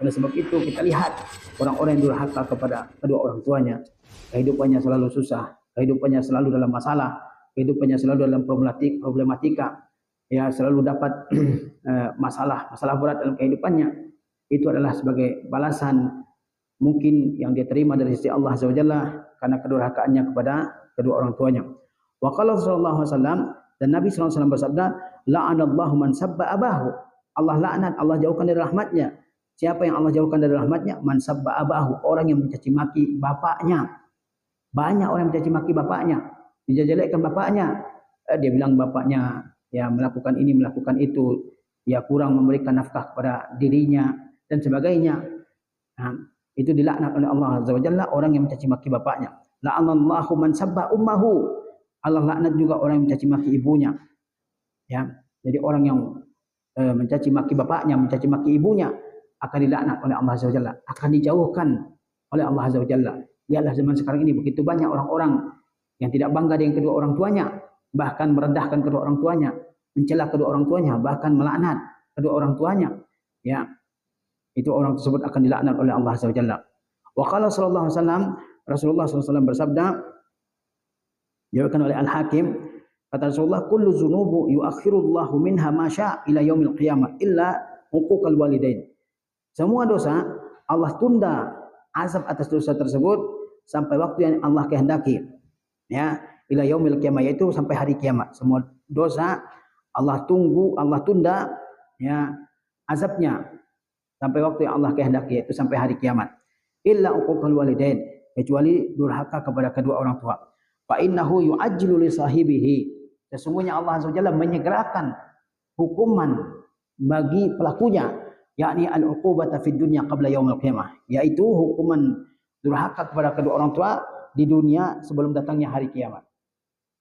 Oleh sebab itu kita lihat orang-orang yang durhaka kepada kedua orang tuanya, kehidupannya selalu susah, kehidupannya selalu dalam masalah, kehidupannya selalu dalam problematika, ya selalu dapat masalah berat dalam kehidupannya. Itu adalah sebagai balasan mungkin yang dia terima dari sisi Allah Azza wa Jalla karena kedurhakaannya kepada kedua orang tuanya. Wa qala sallallahu alaihi wasallam, dan Nabi sallallahu alaihi wasallam bersabda, la'anallahu man sabba abahu. Allah laknat, Allah jauhkan dari rahmatnya. Siapa yang Allah jauhkan dari rahmatnya? Man sabba abahu, orang yang mencaci maki bapaknya. Banyak orang yang mencaci maki bapaknya, dijelekkan bapaknya. Dia bilang bapaknya ya melakukan ini, melakukan itu, ya kurang memberikan nafkah kepada dirinya dan sebagainya. Nah, itu dilaknat oleh Allah Azza wa Jalla orang yang mencaci maki bapaknya. La'anallahu man sabba ummahu. Allah laknat juga orang yang mencaci maki ibunya. Ya, jadi orang yang mencaci maki bapaknya, mencaci maki ibunya akan dilaknat oleh Allah Azza wa Jalla, akan dijauhkan oleh Allah Azza wa Jalla. Lihatlah zaman sekarang ini begitu banyak orang-orang yang tidak bangga dengan kedua orang tuanya, bahkan merendahkan kedua orang tuanya, mencela kedua orang tuanya, bahkan melaknat kedua orang tuanya. Ya, itu orang tersebut akan dilaknat oleh Allah Azza wa Jalla. Wa qala sallallahu alaihi wasallam, Rasulullah sallallahu alaihi wasallam bersabda, diriwayatkan oleh Al-Hakim, kata Rasulullah, kullu dzunubu yuakhirullahu minha ma syaa ila yaumil qiyamah illa huquqal walidain. Semua dosa Allah tunda azab atas dosa tersebut sampai waktu yang Allah kehendaki. Ya, ila yaumil qiyamah, yaitu sampai hari kiamat. Semua dosa Allah tunggu, Allah tunda ya azabnya sampai waktu yang Allah kehendaki, yaitu sampai hari kiamat. Illa uquqal walidain, kecuali durhaka kepada kedua orang tua. Fa innahu yu'ajjilu li sahibihi. Sesungguhnya Allah Azza wa Jalla menyegerakan hukuman bagi pelakunya, yakni al-uqubata fid dunya qabla yaumil qiyamah, yaitu hukuman durhaka kepada kedua orang tua di dunia sebelum datangnya hari kiamat.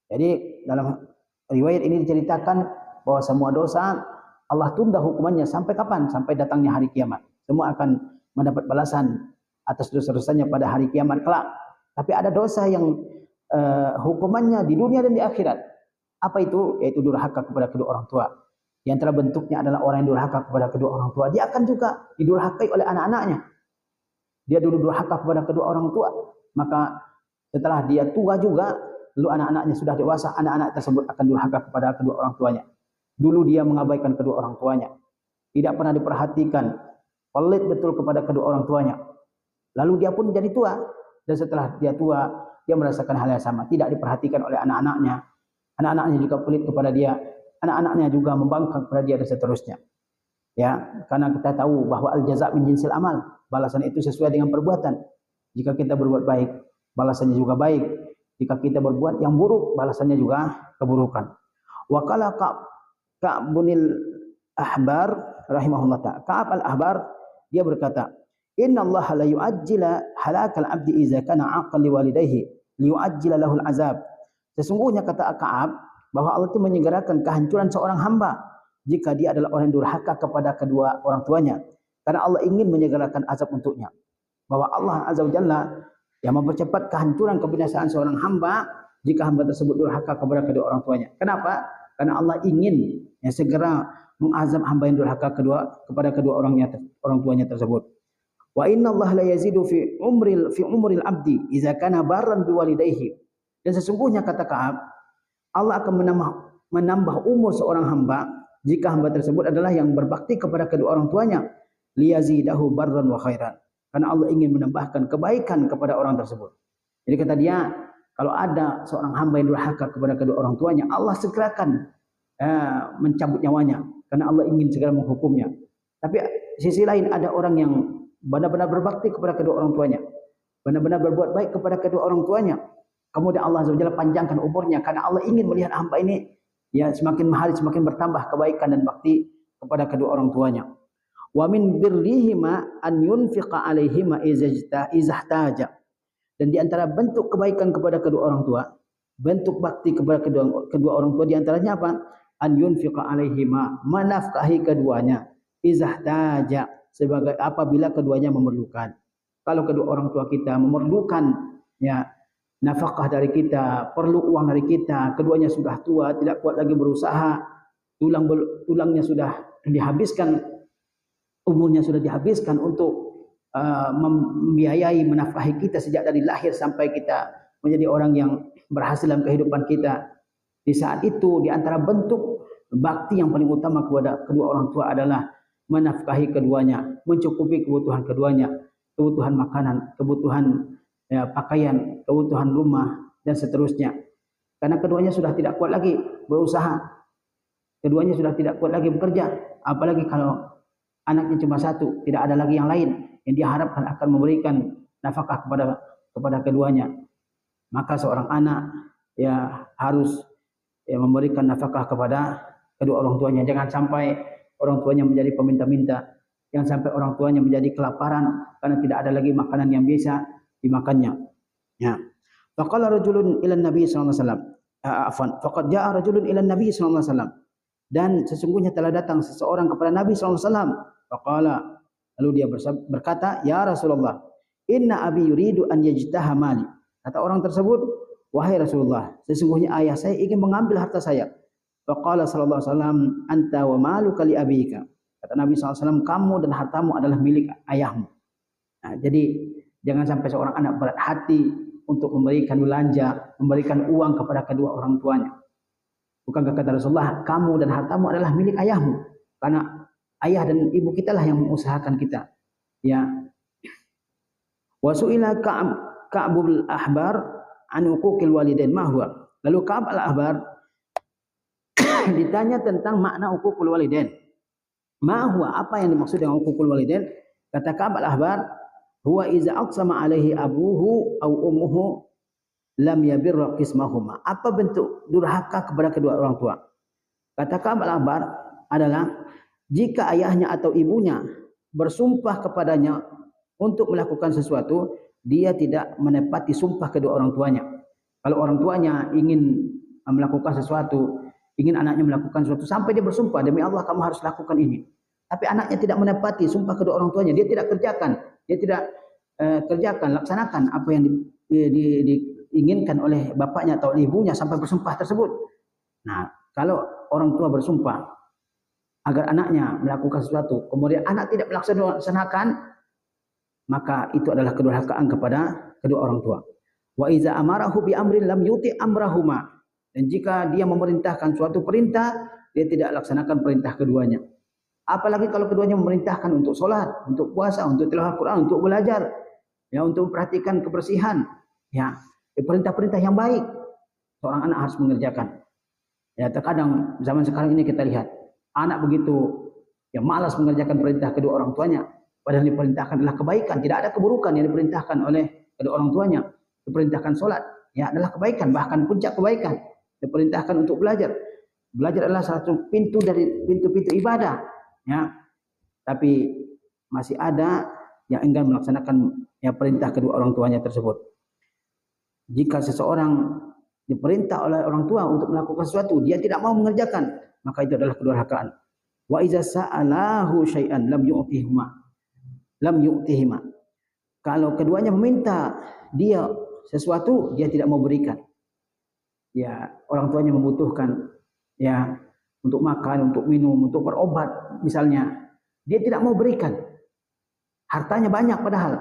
Jadi dalam riwayat ini diceritakan bahwa semua dosa Allah tunda hukumannya sampai kapan? Sampai datangnya hari kiamat. Semua akan mendapat balasan atas dosa-dosanya pada hari kiamat kelak. Tapi ada dosa yang hukumannya di dunia dan di akhirat. Apa itu? Yaitu durhaka kepada kedua orang tua. Di antara bentuknya adalah orang yang durhaka kepada kedua orang tua, dia akan juga didurhakai oleh anak-anaknya. Dia dulu durhaka kepada kedua orang tua, maka setelah dia tua juga, lalu anak-anaknya sudah dewasa, anak-anak tersebut akan durhaka kepada kedua orang tuanya. Dulu dia mengabaikan kedua orang tuanya, tidak pernah diperhatikan, pelit betul kepada kedua orang tuanya. Lalu dia pun menjadi tua, dan setelah dia tua, dia merasakan hal yang sama, tidak diperhatikan oleh anak-anaknya. Anak-anaknya juga pelit kepada dia, anak-anaknya juga membangkang kepada dia dan seterusnya. Ya, karena kita tahu bahwa al-jaza' min jinsil amal, balasan itu sesuai dengan perbuatan. Jika kita berbuat baik, balasannya juga baik. Jika kita berbuat yang buruk, balasannya juga keburukan. Wa qala Ka'bunil Ahbar rahimahullah ta'ala. Ka'ab al-Ahbar dia berkata, "Innallaha la yu'ajjila halakal 'abdi idza kana 'aqal liwalidayhi liyu'ajjila lahul 'azab." Sesungguhnya kata Ka'ab bahwa Allah itu menyegerakan kehancuran seorang hamba jika dia adalah orang yang durhaka kepada kedua orang tuanya, karena Allah ingin menyegerakan azab untuknya. Bahwa Allah Azza wa Jalla yang mempercepat kehancuran kebinasaan seorang hamba jika hamba tersebut durhaka kepada kedua orang tuanya. Kenapa? Karena Allah ingin yang segera mengazab hamba yang durhaka kepada kedua orang tuanya tersebut. Wa inna Allah la yazidu fi umril abdi idza kana barran biwalidayhi. Dan sesungguhnya kata Ka'ab, Allah akan menambah umur seorang hamba jika hamba tersebut adalah yang berbakti kepada kedua orang tuanya, liyazidahu barran wa khairan. Karena Allah ingin menambahkan kebaikan kepada orang tersebut. Jadi kata dia, kalau ada seorang hamba yang durhaka kepada kedua orang tuanya, Allah segerakan mencabut nyawanya, karena Allah ingin segera menghukumnya. Tapi sisi lain ada orang yang benar-benar berbakti kepada kedua orang tuanya, benar-benar berbuat baik kepada kedua orang tuanya. Kemudian Allah Azza wa Jalla panjangkan umurnya karena Allah ingin melihat hamba ini ya semakin hari semakin bertambah kebaikan dan bakti kepada kedua orang tuanya. Wa min birrihima an yunfiqa alaihima izahtaja. Dan di antara bentuk kebaikan kepada kedua orang tua, bentuk bakti kepada kedua orang tua di antaranya apa? An yunfiqa alaihima, menafkahi keduanya, izahtaja, sebagai apabila keduanya memerlukan. Kalau kedua orang tua kita memerlukan ya nafkah dari kita, perlu uang dari kita, keduanya sudah tua, tidak kuat lagi berusaha, tulangnya sudah dihabiskan umurnya sudah dihabiskan untuk membiayai, menafkahi kita sejak dari lahir sampai kita menjadi orang yang berhasil dalam kehidupan kita. Di saat itu, di antara bentuk bakti yang paling utama kepada kedua orang tua adalah menafkahi keduanya, mencukupi kebutuhan keduanya, kebutuhan makanan, kebutuhan pakaian, kebutuhan rumah, dan seterusnya. Karena keduanya sudah tidak kuat lagi berusaha, keduanya sudah tidak kuat lagi bekerja, apalagi kalau anaknya cuma satu, tidak ada lagi yang lain yang diharapkan akan memberikan nafkah kepada keduanya. Maka seorang anak ya harus memberikan nafkah kepada kedua orang tuanya. Jangan sampai orang tuanya menjadi peminta-minta, jangan sampai orang tuanya menjadi kelaparan karena tidak ada lagi makanan yang bisa dimakannya. Ya. Faqala rajulun ila Nabi sallallahu alaihi wasallam. Faqad jaa rajulun ila Nabi sallallahu alaihi wasallam. Dan sesungguhnya telah datang seseorang kepada Nabi sallallahu alaihi wasallam. Faqala, lalu dia berkata, "Ya Rasulullah, inna abi yuridu an yajtaha mali." Kata orang tersebut, "Wahai Rasulullah, sesungguhnya ayah saya ingin mengambil harta saya." Faqala sallallahu alaihi wasallam, "Anta wa maluka li abika." Kata Nabi sallallahu alaihi wasallam, "Kamu dan hartamu adalah milik ayahmu." Nah, jadi jangan sampai seorang anak berat hati untuk memberikan belanja, memberikan uang kepada kedua orang tuanya. Bukankah kata Rasulullah, kamu dan hartamu adalah milik ayahmu? Karena ayah dan ibu kita lah yang mengusahakan kita. Ya. Wa su'ila Ka'bul Ahbar an uquqil walidain ma huwa. Lalu Ka'ab al-Ahbar ditanya tentang makna uququl walidain. Ma huwa, apa yang dimaksud dengan uququl walidain? Kata Ka'ab al-Ahbar, huwa iza aqsama alaihi abuhu au ummuhu lam yabirra qismahuma. Apa bentuk durhaka kepada kedua orang tua? Kata Ka'ab al-Ahbar adalah jika ayahnya atau ibunya bersumpah kepadanya untuk melakukan sesuatu, dia tidak menepati sumpah kedua orang tuanya. Kalau orang tuanya ingin melakukan sesuatu, ingin anaknya melakukan sesuatu, sampai dia bersumpah, demi Allah kamu harus lakukan ini. Tapi anaknya tidak menepati sumpah kedua orang tuanya, dia tidak kerjakan, dia tidak laksanakan apa yang diinginkan oleh bapaknya atau ibunya sampai bersumpah tersebut. Nah, kalau orang tua bersumpah agar anaknya melakukan sesuatu, kemudian anak tidak melaksanakan, maka itu adalah kedurhakaan kepada kedua orang tua. Wa iza amarahu bi amrin lam yuti amrahuma. Dan jika dia memerintahkan suatu perintah, dia tidak laksanakan perintah keduanya. Apalagi kalau keduanya memerintahkan untuk sholat, untuk puasa, untuk tilawah Quran, untuk belajar, ya, untuk memperhatikan kebersihan, ya, perintah-perintah yang baik, seorang anak harus mengerjakan. Ya, terkadang zaman sekarang ini kita lihat anak begitu ya malas mengerjakan perintah kedua orang tuanya, padahal diperintahkan adalah kebaikan, tidak ada keburukan yang diperintahkan oleh kedua orang tuanya. Diperintahkan sholat, ya adalah kebaikan, bahkan puncak kebaikan. Diperintahkan untuk belajar. Belajar adalah salah satu pintu dari pintu-pintu ibadah, ya. Tapi masih ada yang enggan melaksanakan ya perintah kedua orang tuanya tersebut. Jika seseorang diperintah oleh orang tua untuk melakukan sesuatu, dia tidak mau mengerjakan, maka itu adalah kedurhakaan. Wa iza sa'alahu syai'an lam yu'tihima. Kalau keduanya meminta dia sesuatu, dia tidak mau berikan. Ya, orang tuanya membutuhkan ya untuk makan, untuk minum, untuk berobat misalnya, dia tidak mau berikan. Hartanya banyak padahal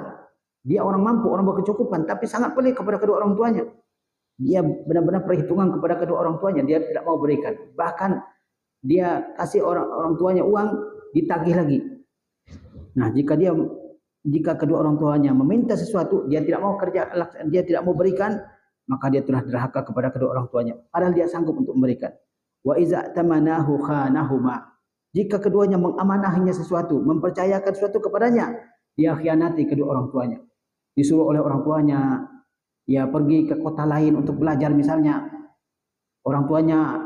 dia orang mampu, orang berkecukupan, tapi sangat pelit kepada kedua orang tuanya. Dia benar-benar perhitungan kepada kedua orang tuanya, dia tidak mau berikan. Bahkan dia kasih orang tuanya uang, ditagih lagi. Nah, jika kedua orang tuanya meminta sesuatu, dia tidak mau dia tidak mau berikan, maka dia telah durhaka kepada kedua orang tuanya. Padahal dia sanggup untuk memberikan. Wa iza tamanahu khanahuma. Jika keduanya mengamanahinya sesuatu, mempercayakan sesuatu kepadanya, dia khianati kedua orang tuanya. Disuruh oleh orang tuanya ya pergi ke kota lain untuk belajar misalnya. Orang tuanya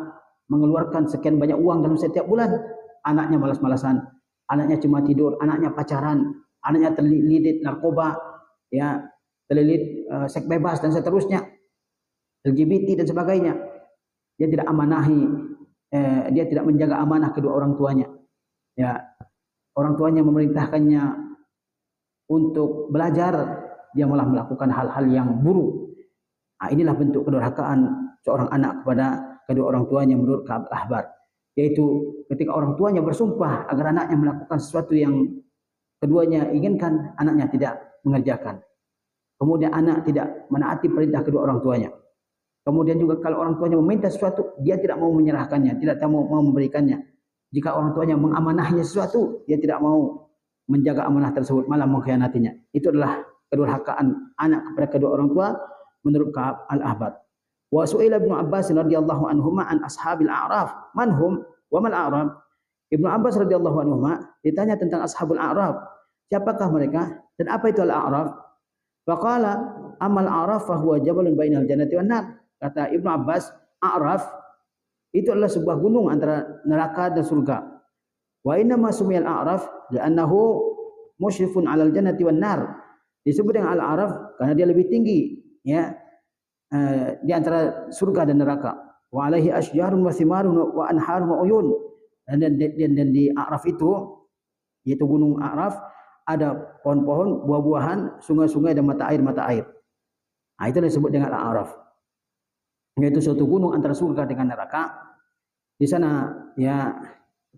mengeluarkan sekian banyak uang dalam setiap bulan, anaknya malas-malasan, anaknya cuma tidur, anaknya pacaran, anaknya terlilit narkoba, ya, terlilit seks bebas dan seterusnya, LGBT dan sebagainya. Dia tidak amanahi, dia tidak menjaga amanah kedua orang tuanya. Ya, orang tuanya memerintahkannya untuk belajar, dia malah melakukan hal-hal yang buruk. Nah, inilah bentuk kedurhakaan seorang anak kepada kedua orang tuanya menurut Ka'ab al-Ahbar. Yaitu ketika orang tuanya bersumpah agar anaknya melakukan sesuatu yang keduanya inginkan, anaknya tidak mengerjakan. Kemudian anak tidak menaati perintah kedua orang tuanya. Kemudian juga kalau orang tuanya meminta sesuatu, dia tidak mau menyerahkannya, tidak mau memberikannya. Jika orang tuanya mengamanahnya sesuatu, dia tidak mau menjaga amanah tersebut, malah mengkhianatinya. Itu adalah kedurhakaan anak kepada kedua orang tua menurut Ka'ab al-Ahbar. Wa su'ila Ibnu Abbas radhiyallahu anhuma an ashabil a'raf, man hum wa mal a'raf. Ibnu Abbas radhiyallahu anhuma ditanya tentang ashabul a'raf, siapakah mereka dan apa itu al-a'raf? Faqala amal a'raf fa huwa jabalun bainal jannati wan nar. Kata Ibnu Abbas, a'raf itu adalah sebuah gunung antara neraka dan surga. Wa inna ma sumiyal a'raf li'annahu musyrifun 'alal jannati wan nar. Disebut dengan al-a'raf karena dia lebih tinggi, ya, di antara surga dan neraka. Wa alaihi asjarun wa thimarun wa anharun wa uyun. Dan di A'raf itu, yaitu gunung A'raf, ada pohon-pohon, buah-buahan, sungai-sungai dan mata air. Nah, itu disebut dengan A'raf. Yaitu suatu gunung antara surga dengan neraka. Di sana ya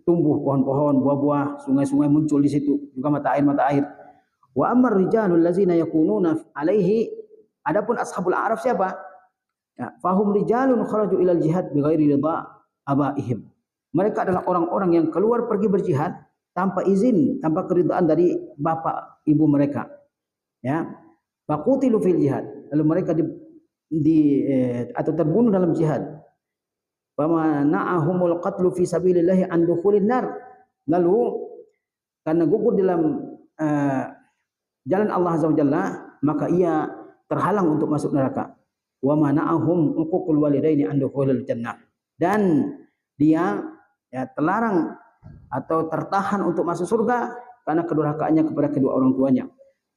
tumbuh pohon-pohon, buah-buah, sungai-sungai muncul di situ, juga mata air. Wa ammar rijalul ladzina yakununa alaihi, adapun ashabul A'raf siapa? Ya, fahum rijalun kharaju ilal jihad bighairi ridha abaihim. Mereka adalah orang-orang yang keluar pergi berjihad tanpa izin, tanpa keridhaan dari bapak ibu mereka. Ya, faqutilu fil jihad. Lalu mereka atau terbunuh dalam jihad. Fama na'ahumul qatlu fi sabilillah an dukhulin nar. Lalu karena gugur dalam jalan Allah Azza wa Jalla, maka ia terhalang untuk masuk neraka. Wa mana'ahum uququl walidaini an dukhulil jannah. Dan dia ya terlarang atau tertahan untuk masuk surga karena kedurhakaannya kepada kedua orang tuanya.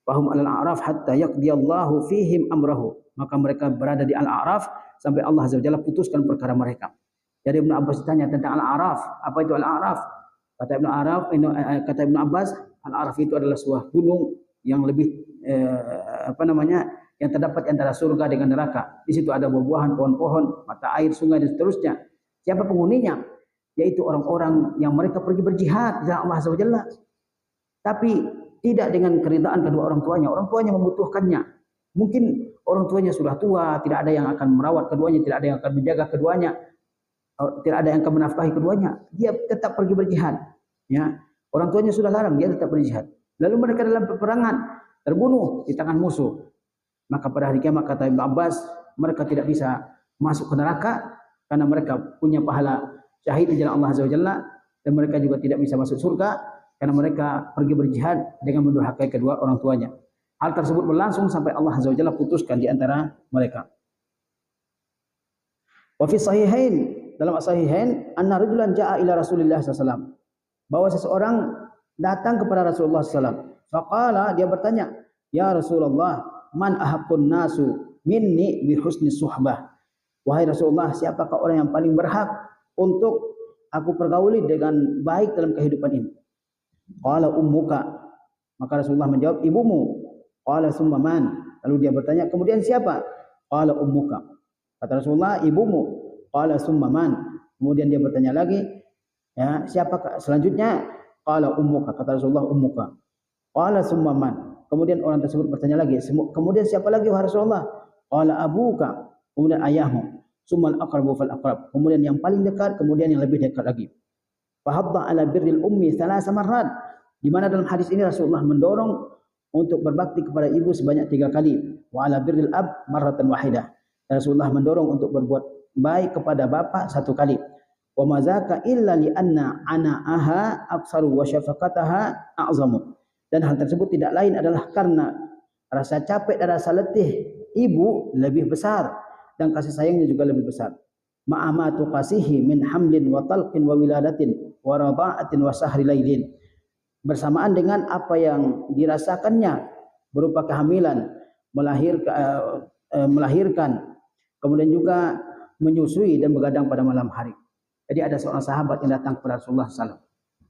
Fahum al-a'raf hatta yaqdiyallahu fihim amrahu. Maka mereka berada di al-a'raf sampai Allah Azza wa Jalla putuskan perkara mereka. Jadi Ibnu Abbas ditanya tentang al-a'raf, apa itu al-a'raf? Kata Ibnu Abbas, al-a'raf itu adalah sebuah gunung yang lebih yang terdapat antara surga dengan neraka. Di situ ada buah-buahan, pohon-pohon, mata air, sungai dan seterusnya. Siapa penghuninya? Yaitu orang-orang yang mereka pergi berjihad di jalan Allah Azza wa Jalla. Tapi tidak dengan keridhaan kedua orang tuanya. Orang tuanya membutuhkannya. Mungkin orang tuanya sudah tua, tidak ada yang akan merawat keduanya, tidak ada yang akan menjaga keduanya, tidak ada yang akan menafkahi keduanya. Dia tetap pergi berjihad. Ya, orang tuanya sudah larang, dia tetap berjihad. Lalu mereka dalam peperangan terbunuh di tangan musuh. Maka pada hari kiamat kata Ibnu Abbas, mereka tidak bisa masuk ke neraka karena mereka punya pahala syahid di jalan Allah Azza wa Jalla, dan mereka juga tidak bisa masuk surga karena mereka pergi berjihad dengan mendurhakai kedua orang tuanya. Hal tersebut berlangsung sampai Allah Azza wa Jalla putuskan di antara mereka. Wa fi sahihain, dalam as-sahihain, anna rajulan jaa ila Rasulillah sallallahu alaihi wasallam, bahwa seseorang datang kepada Rasulullah sallallahu alaihi wasallam. Faqala, dia bertanya, "Ya Rasulullah, man ahaqqun nasu minni bi husni suhbah?" Wahai Rasulullah, siapakah orang yang paling berhak untuk aku pergauli dengan baik dalam kehidupan ini? Qala ummuka. Maka Rasulullah menjawab, ibumu. Qala summa man. Lalu dia bertanya, kemudian siapa? Qala ummuka. Kata Rasulullah, ibumu. Qala summa man. Kemudian dia bertanya lagi, ya, siapa selanjutnya? Qala ummuka. Kata Rasulullah, ummuka. Qala summa man. Kemudian orang tersebut bertanya lagi, kemudian siapa lagi wahai Rasulullah? Qala abuka. Kemudian ayahmu. Summal aqrabu fal aqrab. Kemudian yang paling dekat, kemudian yang lebih dekat lagi. Fahadda ala birril ummi thalatha marrat. Di mana dalam hadis ini Rasulullah mendorong untuk berbakti kepada ibu sebanyak 3 kali. Wa ala birril ab marratan wahidah. Rasulullah mendorong untuk berbuat baik kepada bapak 1 kali. Wa mazaka illa li anna anaaha aktsaru wa syafaqataha a'zamu. Dan hal tersebut tidak lain adalah karena rasa capek dan rasa letih ibu lebih besar dan kasih sayangnya juga lebih besar. Ma'amatu qasihi min hamlin wa talqin wa wiladatin wa radha'atin wa sahri lailin. Bersamaan dengan apa yang dirasakannya berupa kehamilan, melahirkan, kemudian juga menyusui dan begadang pada malam hari. Jadi ada seorang sahabat yang datang kepada Rasulullah SAW.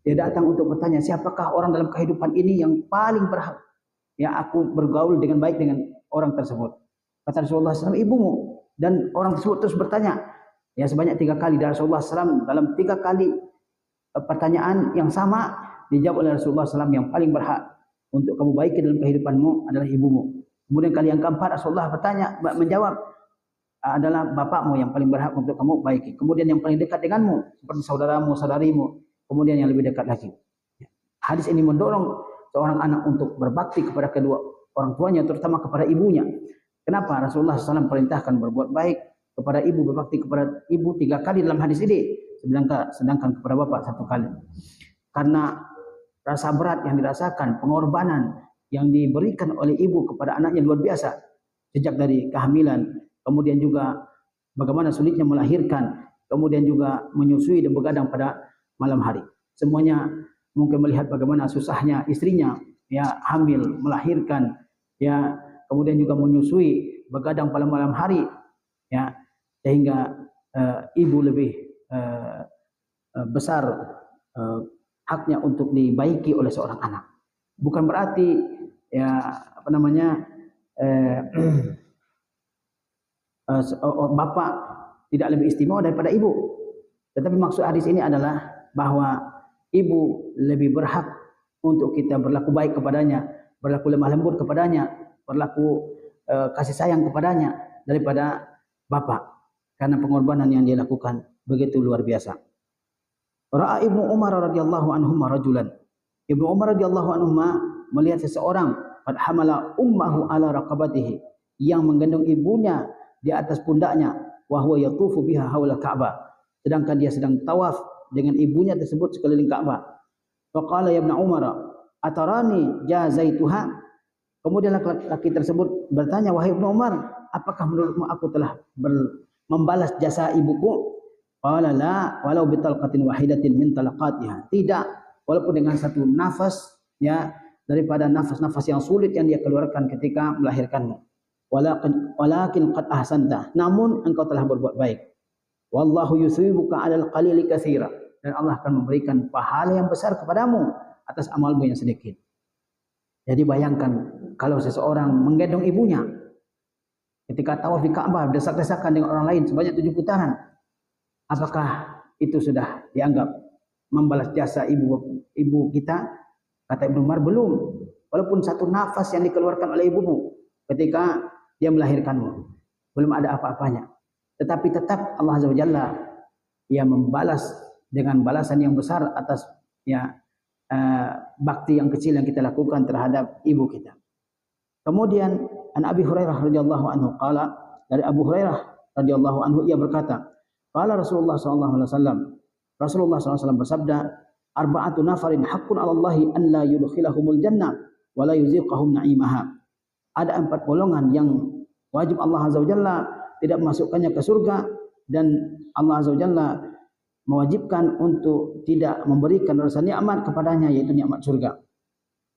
Dia datang untuk bertanya, siapakah orang dalam kehidupan ini yang paling berhak ya aku bergaul dengan baik dengan orang tersebut? Kata Rasulullah SAW, ibumu. Dan orang tersebut terus bertanya, ya sebanyak 3 kali. Dan Rasulullah SAW dalam 3 kali pertanyaan yang sama dijawab oleh Rasulullah SAW yang paling berhak untuk kamu baiki dalam kehidupanmu adalah ibumu. Kemudian kali yang keempat Rasulullah menjawab adalah bapakmu yang paling berhak untuk kamu baiki. Kemudian yang paling dekat denganmu seperti saudaramu, saudarimu. Kemudian yang lebih dekat lagi. Hadis ini mendorong seorang anak untuk berbakti kepada kedua orang tuanya, terutama kepada ibunya. Kenapa Rasulullah SAW perintahkan berbuat baik kepada ibu, berbakti kepada ibu 3 kali dalam hadis ini, sedangkan kepada bapak 1 kali? Karena rasa berat yang dirasakan, pengorbanan yang diberikan oleh ibu kepada anaknya luar biasa. Sejak dari kehamilan, kemudian juga bagaimana sulitnya melahirkan, kemudian juga menyusui dan begadang pada malam hari. Semuanya mungkin melihat bagaimana susahnya istrinya, ya, hamil, melahirkan, ya, kemudian juga menyusui, begadang pada malam hari, ya, sehingga ibu lebih besar haknya untuk dibaiki oleh seorang anak. Bukan berarti ya bapak tidak lebih istimewa daripada ibu. Tetapi maksud hadis ini adalah bahwa ibu lebih berhak untuk kita berlaku baik kepadanya, berlaku lemah lembut kepadanya, berlaku kasih sayang kepadanya daripada bapak, karena pengorbanan yang dia lakukan begitu luar biasa. Ra'a Ibnu Umar radhiyallahu anhu rajulan. Ibnu Umar radhiyallahu anhu melihat seseorang qad hamala ummahu ala raqabatihi, yang menggendong ibunya di atas pundaknya, wa huwa yatufu biha haula Ka'bah, sedangkan dia sedang tawaf dengan ibunya tersebut sekeliling Ka'bah. Faqala ya Ibnu Umar, atarani jazaituha? Kemudian laki-laki tersebut bertanya, wahai Ibnu Umar, apakah menurutmu aku telah membalas jasa ibuku? Qala la walau bitalqatin wahidatin min talaqatiha. Tidak, walaupun dengan satu nafas, ya, daripada nafas-nafas yang sulit yang dia keluarkan ketika melahirkanmu. Walakin qad ahsanta, namun engkau telah berbuat baik. Wallahu yusibuka 'alal qalili katsira, dan Allah akan memberikan pahala yang besar kepadamu atas amalmu yang sedikit. Jadi bayangkan kalau seseorang menggendong ibunya ketika tawaf di Ka'bah, desak-desakan dengan orang lain sebanyak 7 putaran, apakah itu sudah dianggap membalas jasa ibu kita? Kata Ibnu Umar, belum. Walaupun satu nafas yang dikeluarkan oleh ibumu ketika dia melahirkanmu, belum ada apa-apanya. Tetapi tetap Allah Azza wa Jalla yang membalas dengan balasan yang besar atas, ya, bakti yang kecil yang kita lakukan terhadap ibu kita. Kemudian an Abi Hurairah radhiyallahu anhu qala, dari Abu Hurairah radhiyallahu anhu ia berkata, qala Rasulullah sallallahu alaihi wasallam, Rasulullah sallallahu alaihi wasallam bersabda, arba'atu nafarin haqqun 'ala Allahi an la yudkhilahumul jannah wa la yuziqahum na'imaha. Ada 4 golongan yang wajib Allah Azza wa Jalla tidak memasukkannya ke surga, dan Allah Azza wa Jalla mewajibkan untuk tidak memberikan rasa nikmat kepadanya, yaitu nikmat surga.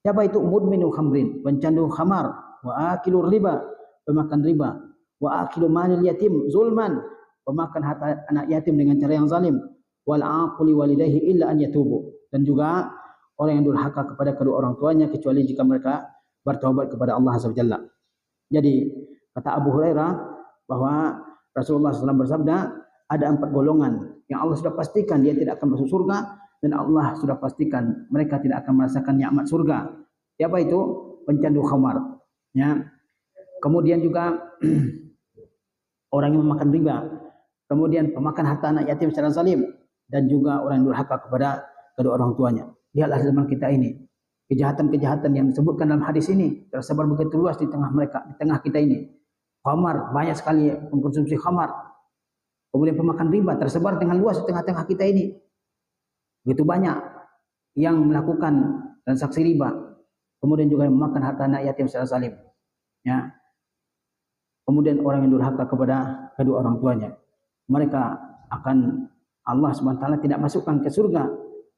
Siapa itu? Mudminu khamrin, pencandu khamar, wa akilur riba, pemakan riba, wa akilu malil yatim zulman, pemakan harta anak yatim dengan cara yang zalim, wal aquli walidayhi illa an yatubu, dan juga orang yang durhaka kepada kedua orang tuanya kecuali jika mereka bertaubat kepada Allah Azza wa Jalla. Jadi kata Abu Hurairah bahwa Rasulullah SAW bersabda, ada 4 golongan yang Allah sudah pastikan dia tidak akan masuk surga, dan Allah sudah pastikan mereka tidak akan merasakan nikmat surga. Siapa itu? Pencandu khamar, ya. Kemudian juga orang yang memakan riba, kemudian pemakan harta anak yatim secara zalim, dan juga orang yang durhaka kepada kedua orang tuanya. Lihatlah zaman kita ini, kejahatan-kejahatan yang disebutkan dalam hadis ini tersebar begitu luas di tengah mereka, di tengah kita ini. Khamar, banyak sekali mengkonsumsi khamar. Kemudian pemakan riba tersebar dengan luas di tengah-tengah kita ini. Begitu banyak yang melakukan transaksi riba. Kemudian juga yang memakan harta anak yatim secara zalim, ya. Kemudian orang yang durhaka kepada kedua orang tuanya, mereka akan Allah SWT tidak masukkan ke surga,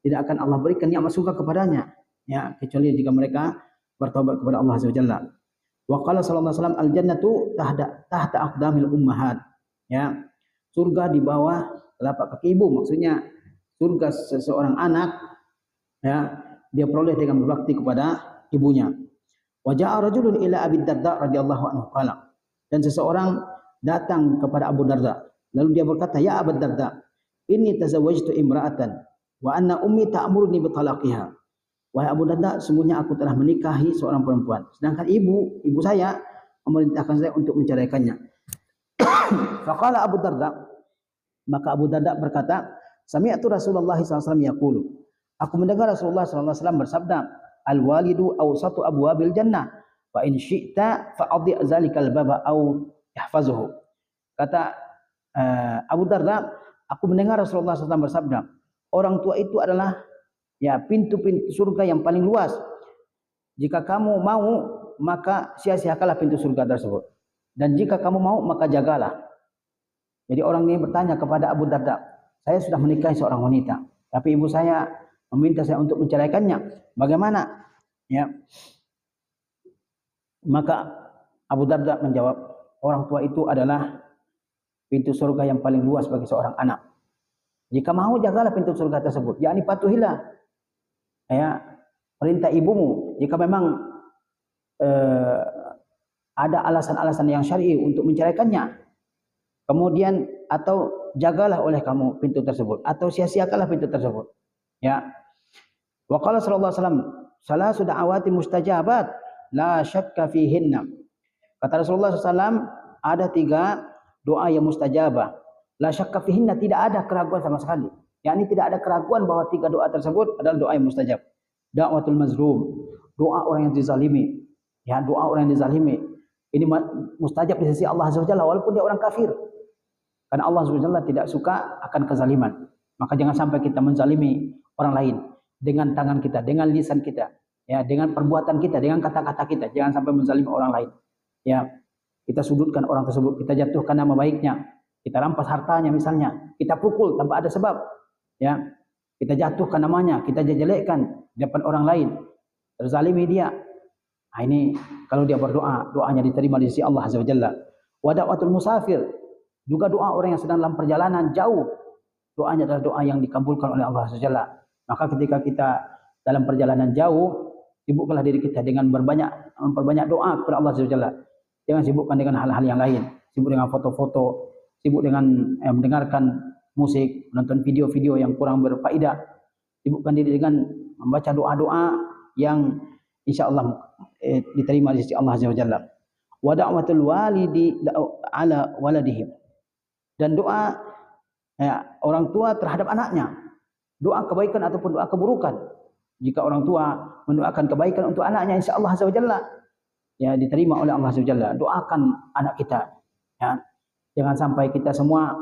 tidak akan Allah berikan nikmat surga kepadanya, ya, kecuali jika mereka bertobat kepada Allah Azza wa Jalla. Wa qala sallallahu alaihi wasallam, al jannatu tahta aqdamil ummahat, ya. Surga di bawah telapak kaki ibu, maksudnya surga seseorang anak, ya, dia peroleh dengan berbakti kepada ibunya. Wa ja'a rajulun ila Abi Darda radhiyallahu anhu qala, dan seseorang datang kepada Abu Darda, lalu dia berkata, ya Abu Darda, inni tazawwajtu imra'atan wa anna ummi ta'muruni bi talaqiha wahai Abu Darda, sungguhnya aku telah menikahi seorang perempuan, sedangkan ibu saya memerintahkan saya untuk menceraikannya. Faqala Abu Darda, maka Abu Darda berkata, sami'tu Rasulullah SAW yaqulu, aku mendengar Rasulullah SAW bersabda, al-walidu awsatu abwabil jannah, fa in syi'ta fa'adhi' zalikal baba aw ihfazuhu. Kata Abu Darda, aku mendengar Rasulullah SAW bersabda, orang tua itu adalah ya pintu-pintu surga yang paling luas. Jika kamu mau, maka sia-siakanlah pintu surga tersebut. Dan jika kamu mau, maka jagalah. Jadi orang ini bertanya kepada Abu Darda, saya sudah menikahi seorang wanita, tapi ibu saya meminta saya untuk menceraikannya. Bagaimana? Ya. Maka Abu Darda menjawab, orang tua itu adalah pintu surga yang paling luas bagi seorang anak. Jika mau, jagalah pintu surga tersebut. Yakni patuhilah ya perintah ibumu. Jika memang ada alasan-alasan yang syar'i untuk menceraikannya, kemudian atau jagalah oleh kamu pintu tersebut, atau sia-siakanlah pintu tersebut. Ya. Wa qala sallallahu alaihi wasallam, salasu da'awati mustajabat la syakka fihinna. Kata Rasulullah SAW, ada 3 doa yang mustajabah. La syakka fihinna, tidak ada keraguan sama sekali. Yakni tidak ada keraguan bahwa 3 doa tersebut adalah doa yang mustajab. Da'watul mazlum, doa orang yang dizalimi. Ya, doa orang yang dizalimi. Ini mustajab di sisi Allah Subhanahu wa taala walaupun dia orang kafir. Karena Allah Subhanahu wa taala tidak suka akan kezaliman. Maka jangan sampai kita menzalimi orang lain dengan tangan kita, dengan lisan kita, ya, dengan perbuatan kita, dengan kata-kata kita. Jangan sampai menzalimi orang lain. Ya, kita sudutkan orang tersebut, kita jatuhkan nama baiknya, kita rampas hartanya misalnya, kita pukul tanpa ada sebab, ya, kita jatuhkan namanya, kita jelekkan di depan orang lain, terzalimi dia. Nah, ini kalau dia berdoa, doanya diterima di sisi Allah Azza wa Jalla. Wa da'watul musafir, juga doa orang yang sedang dalam perjalanan jauh, doanya adalah doa yang dikabulkan oleh Allah Azza wa Jalla. Maka ketika kita dalam perjalanan jauh, sibukkanlah diri kita dengan memperbanyak doa kepada Allah Azza wa Jalla. Jangan sibukkan dengan hal-hal yang lain, sibuk dengan foto-foto, sibuk dengan mendengarkan musik, menonton video-video yang kurang berfaedah. Sibukkan diri dengan membaca doa-doa yang insyaallah diterima di sisi Allah Azza wa Jalla. Wa da'watul walidi ala waladihim, dan doa ya, orang tua terhadap anaknya, doa kebaikan ataupun doa keburukan. Jika orang tua mendoakan kebaikan untuk anaknya, insyaallah Azza wa Jalla ya diterima oleh Allah Azza wa Jalla. Doakan anak kita, ya. Jangan sampai kita semua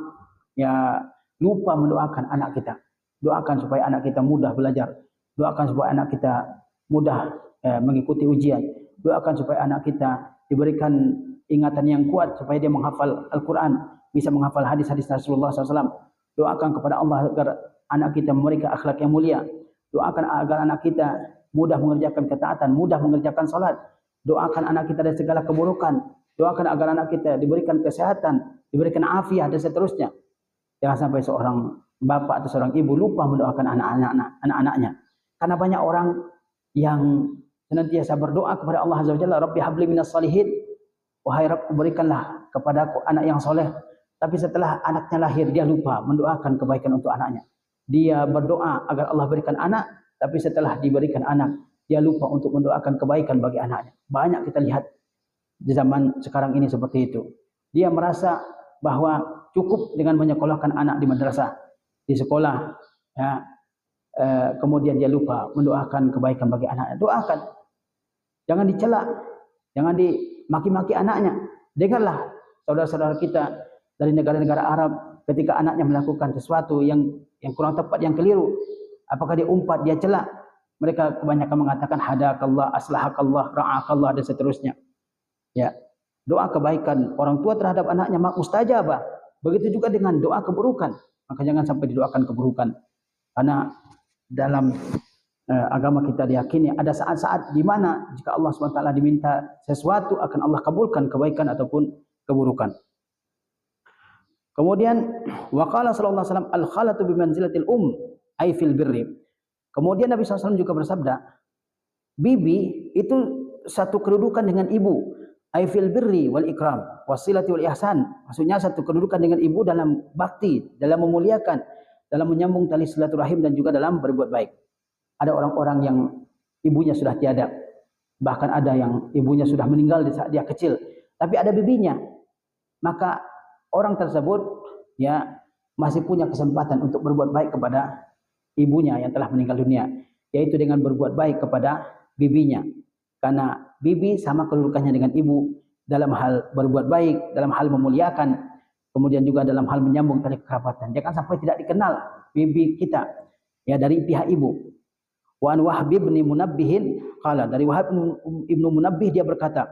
ya lupa mendoakan anak kita. Doakan supaya anak kita mudah belajar. Doakan supaya anak kita mudah mengikuti ujian. Doakan supaya anak kita diberikan ingatan yang kuat supaya dia menghafal Al-Quran, bisa menghafal hadis-hadis Rasulullah SAW. Doakan kepada Allah agar anak kita memberikan akhlak yang mulia. Doakan agar anak kita mudah mengerjakan ketaatan, mudah mengerjakan salat. Doakan anak kita dari segala keburukan. Doakan agar anak kita diberikan kesehatan, diberikan afiat dan seterusnya. Jangan sampai seorang bapak atau seorang ibu lupa mendoakan anak-anaknya. Karena banyak orang yang senantiasa berdoa kepada Allah Azza wa Jalla, Rabbi habli minas salihin, wahai Rabb, berikanlah kepadaku anak yang soleh. Tapi setelah anaknya lahir, dia lupa mendoakan kebaikan untuk anaknya. Dia berdoa agar Allah berikan anak, tapi setelah diberikan anak, dia lupa untuk mendoakan kebaikan bagi anaknya. Banyak kita lihat di zaman sekarang ini seperti itu. Dia merasa bahwa cukup dengan menyekolahkan anak di madrasah, di sekolah, ya. Kemudian dia lupa mendoakan kebaikan bagi anaknya. Doakan, jangan dicela, jangan dimaki-maki anaknya. Dengarlah saudara-saudara kita dari negara-negara Arab, ketika anaknya melakukan sesuatu yang kurang tepat, yang keliru, apakah dia umpat, dia cela, mereka kebanyakan mengatakan hadakallah, aslahakallah, ra'akallah dan seterusnya. Ya, doa kebaikan orang tua terhadap anaknya mustajabah. Begitu juga dengan doa keburukan, maka jangan sampai didoakan keburukan. Karena dalam agama kita diyakini ada saat-saat di mana jika Allah SWT diminta sesuatu akan Allah kabulkan kebaikan ataupun keburukan. Kemudian waqala sallallahu alaihi wasallam al-khalatu bi manzilatil ay fil birri. Kemudian Nabi SAW juga bersabda, bibi itu satu kedudukan dengan ibu, ay fil birri wal ikram wasilati wal ihsan. Maksudnya satu kedudukan dengan ibu dalam bakti, dalam memuliakan, dalam menyambung tali silaturahim dan juga dalam berbuat baik. Ada orang-orang yang ibunya sudah tiada. Bahkan ada yang ibunya sudah meninggal di saat dia kecil, tapi ada bibinya. Maka orang tersebut ya masih punya kesempatan untuk berbuat baik kepada ibunya yang telah meninggal dunia, yaitu dengan berbuat baik kepada bibinya. Karena bibi sama kedudukannya dengan ibu dalam hal berbuat baik, dalam hal memuliakan, kemudian juga dalam hal menyambung tali kerabatan. Jangan sampai tidak dikenal bibi kita ya dari pihak ibu. Wa an Wahb bin Munabbih qala, dari Wahab ibnu Munabbih dia berkata,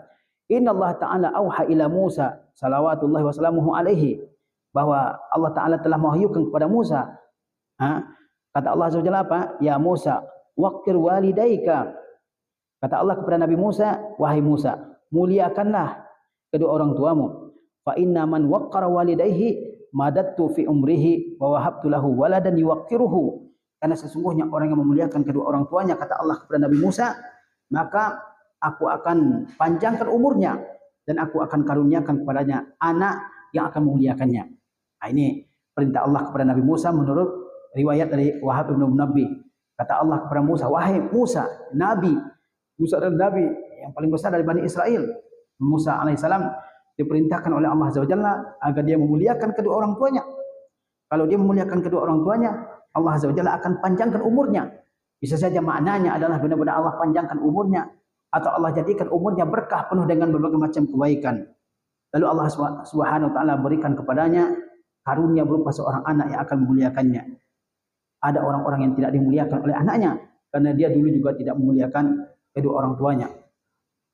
Inna Allah Ta'ala auha ila Musa salawatullahi wassalamuhu alaihi, bahwa Allah Ta'ala telah mewahyukan kepada Musa. Kata Allah SWT apa? Ya Musa, waqir walidaika. Kata Allah kepada Nabi Musa, wahai Musa, muliakanlah kedua orang tuamu. Fa inna man waqqara walidayhi madattu fi umrihi wa wahabtu lahu waladan yuwaqqiruhu. Karena sesungguhnya orang yang memuliakan kedua orang tuanya, kata Allah kepada Nabi Musa, maka aku akan panjangkan umurnya dan aku akan karuniakan kepadanya anak yang akan memuliakannya. Nah, ini perintah Allah kepada Nabi Musa menurut riwayat dari Wahab bin Munabbih. Kata Allah kepada Musa, wahai Musa, Nabi. Musa adalah Nabi yang paling besar dari Bani Israel. Musa alaihissalam diperintahkan oleh Allah Azza wa Jalla agar dia memuliakan kedua orang tuanya. Kalau dia memuliakan kedua orang tuanya, Allah Azza wa Jalla akan panjangkan umurnya. Bisa saja maknanya adalah benar-benar Allah panjangkan umurnya, atau Allah jadikan umurnya berkah penuh dengan berbagai macam kebaikan. Lalu Allah Subhanahu wa taala berikan kepadanya karunia berupa seorang anak yang akan memuliakannya. Ada orang-orang yang tidak dimuliakan oleh anaknya karena dia dulu juga tidak memuliakan kedua orang tuanya.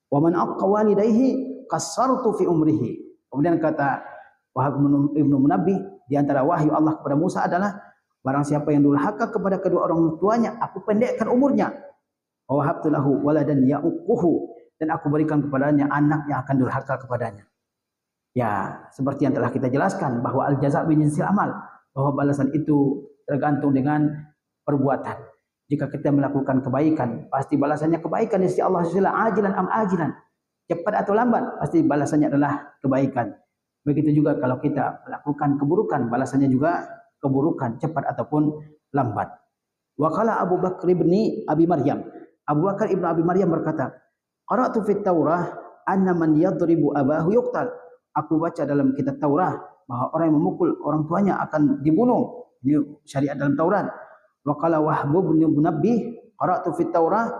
Wa man aqqa walidayhi qassartu fi umrihi. Kemudian kata Wahab ibnu Munabbih, di antara wahyu Allah kepada Musa adalah barang siapa yang durhaka kepada kedua orang tuanya, aku pendekkan umurnya. Wa wahabtu lahu waladan ya'uquhu, dan aku berikan kepadanya anak yang akan durhaka kepadanya. Ya, seperti yang telah kita jelaskan bahwa al-jaza' min jinsil amal, bahwa balasan itu tergantung dengan perbuatan. Jika kita melakukan kebaikan, pasti balasannya kebaikan di sisi Allah Subhanahu wa taala, ajilan am ajilan. Cepat atau lambat, pasti balasannya adalah kebaikan. Begitu juga kalau kita melakukan keburukan, balasannya juga keburukan, cepat ataupun lambat. Wa qala Abu Bakr ibn Abi Maryam. Abu Bakar ibn Abi Maryam berkata, qara'tu fit Taurah anna man yadribu abahu yuqtal. Aku baca dalam kitab Taurah bahwa orang yang memukul orang tuanya akan dibunuh. Ini syariat dalam Taurat. Wa qala Wahb bin Munabbih, qara'tu fit Taurah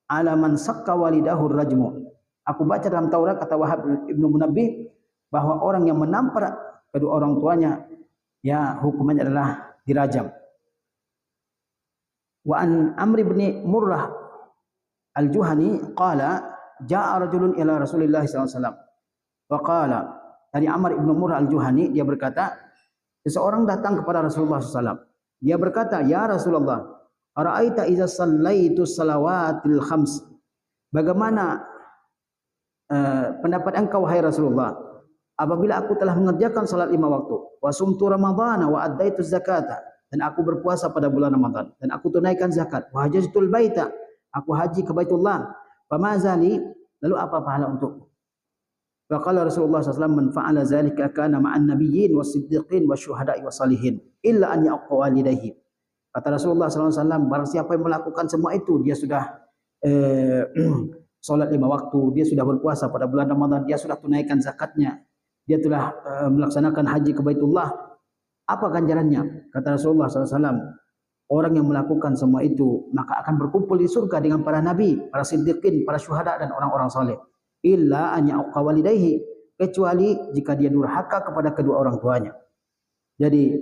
ala man sakka walidahu rajmu. Aku baca dalam Taurat, kata Wahab ibnu Munabbih, bahwa orang yang menampar kedua orang tuanya, ya hukumannya adalah dirajam. Wa an Amr bin Murrah al-Juhani qala jaa rajulun ila Rasulillah sallallahu alaihi wasallam. Wa qala, dari Amr bin Murrah al-Juhani dia berkata, seseorang datang kepada Rasulullah sallallahu alaihi wasallam. Dia berkata, ya Rasulullah, ara'aita idza sallaitu salawatil khams. Bagaimana pendapat engkau wahai Rasulullah apabila aku telah mengerjakan salat 5 waktu, wa sumtu ramadhana wa addaitu zakata, dan aku berpuasa pada bulan Ramadan dan aku tunaikan zakat, wa hajjatul baita, aku haji ke Baitullah, famazali, lalu apa pahala untukku? Faqala Rasulullah sallallahu alaihi wasallam, man fa'ala zalika kana ma'an nabiyyin was-siddiqin wasyuhada'i was-salihin illa an yaqqa walidayhi. Kata Rasulullah sallallahu alaihi wasallam, barang siapa yang melakukan semua itu, dia sudah salat 5 waktu, dia sudah berpuasa pada bulan Ramadan, dia sudah tunaikan zakatnya, dia telah melaksanakan haji ke Baitullah. Apa ganjarannya? Kata Rasulullah SAW, orang yang melakukan semua itu maka akan berkumpul di surga dengan para nabi, para siddiqin, para syuhada dan orang-orang saleh. Illa an ya'qa walidayhi, kecuali jika dia durhaka kepada kedua orang tuanya. Jadi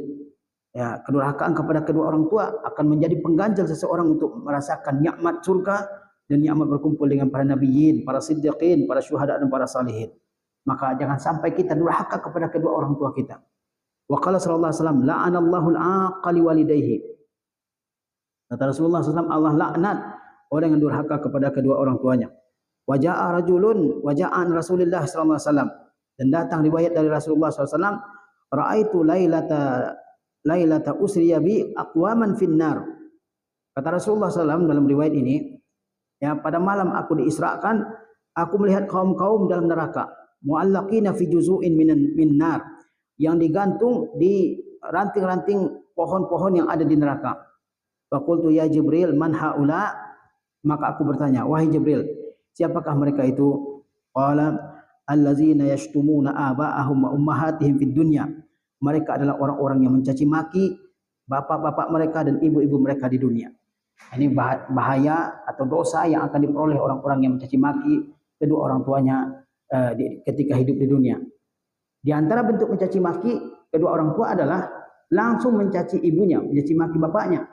ya, kedurhakaan kepada kedua orang tua akan menjadi pengganjal seseorang untuk merasakan nikmat surga dan nikmat berkumpul dengan para nabiyyin, para siddiqin, para syuhada dan para salihin. Maka jangan sampai kita durhaka kepada kedua orang tua kita. Wa qala sallallahu alaihi wasallam, la'anallahu al-aqali walidayhi. Kata Rasulullah SAW, Allah laknat orang yang durhaka kepada kedua orang tuanya. Wa ja'a rajulun wa ja'an Rasulullah sallallahu alaihi wasallam, dan datang riwayat dari Rasulullah SAW, ra'aitu lailata usriya bi aqwaman finnar. Kata Rasulullah SAW dalam riwayat ini, ya, pada malam aku diisrakan, aku melihat kaum-kaum dalam neraka, mu'allaqina fi juzu'in min nar, yang digantung di ranting-ranting pohon-pohon yang ada di neraka. Faqultu ya Jibril, man haula? Maka aku bertanya, wahai Jibril, siapakah mereka itu? Qala allazina yashtumuna aba'ahum wa ummahatihim fid dunya. Mereka adalah orang-orang yang mencaci maki bapak-bapak mereka dan ibu-ibu mereka di dunia. Ini bahaya atau dosa yang akan diperoleh orang-orang yang mencaci maki kedua orang tuanya ketika hidup di dunia. Di antara bentuk mencaci maki kedua orang tua adalah langsung mencaci ibunya, mencaci maki bapaknya.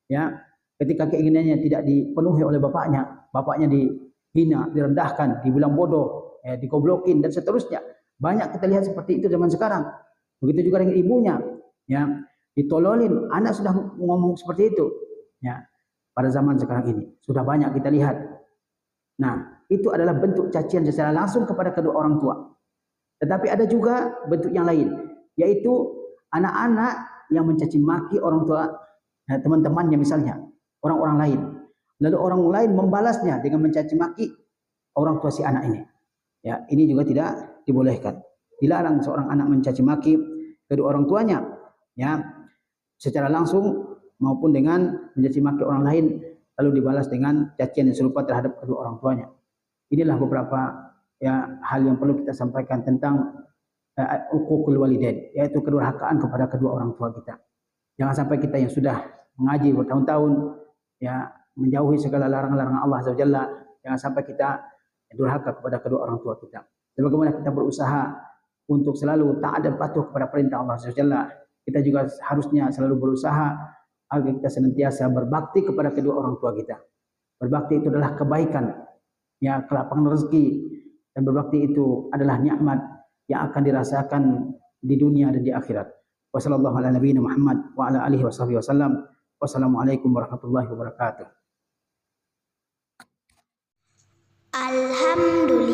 Ya, ketika keinginannya tidak dipenuhi oleh bapaknya, bapaknya dihina, direndahkan, dibilang bodoh, digoblokin dan seterusnya. Banyak kita lihat seperti itu zaman sekarang. Begitu juga dengan ibunya, ya, ditololin, anak sudah ngomong seperti itu. Ya, pada zaman sekarang ini sudah banyak kita lihat. Nah, itu adalah bentuk cacian secara langsung kepada kedua orang tua. Tetapi ada juga bentuk yang lain, yaitu anak-anak yang mencaci maki orang tua, teman-temannya misalnya, orang-orang lain. Lalu orang lain membalasnya dengan mencaci maki orang tua si anak ini. Ya, ini juga tidak dibolehkan. Dilarang seorang anak mencaci maki kedua orang tuanya, ya, secara langsung maupun dengan mencaci maki orang lain lalu dibalas dengan cacian yang serupa terhadap kedua orang tuanya. Inilah beberapa ya hal yang perlu kita sampaikan tentang uququl walidain, yaitu kedurhakaan kepada kedua orang tua kita. Jangan sampai kita yang sudah mengaji bertahun-tahun ya menjauhi segala larangan-larangan Allah Azza wa Jalla, jangan sampai kita durhaka kepada kedua orang tua kita. Sebagaimana kita berusaha untuk selalu taat dan patuh kepada perintah Allah Azza wa Jalla, kita juga harusnya selalu berusaha agar kita senantiasa berbakti kepada kedua orang tua kita. Berbakti itu adalah kebaikan, ya, kelapangan rezeki, dan berbakti itu adalah nikmat yang akan dirasakan di dunia dan di akhirat. Wassalamualaikum warahmatullahi wabarakatuh. Alhamdulillah.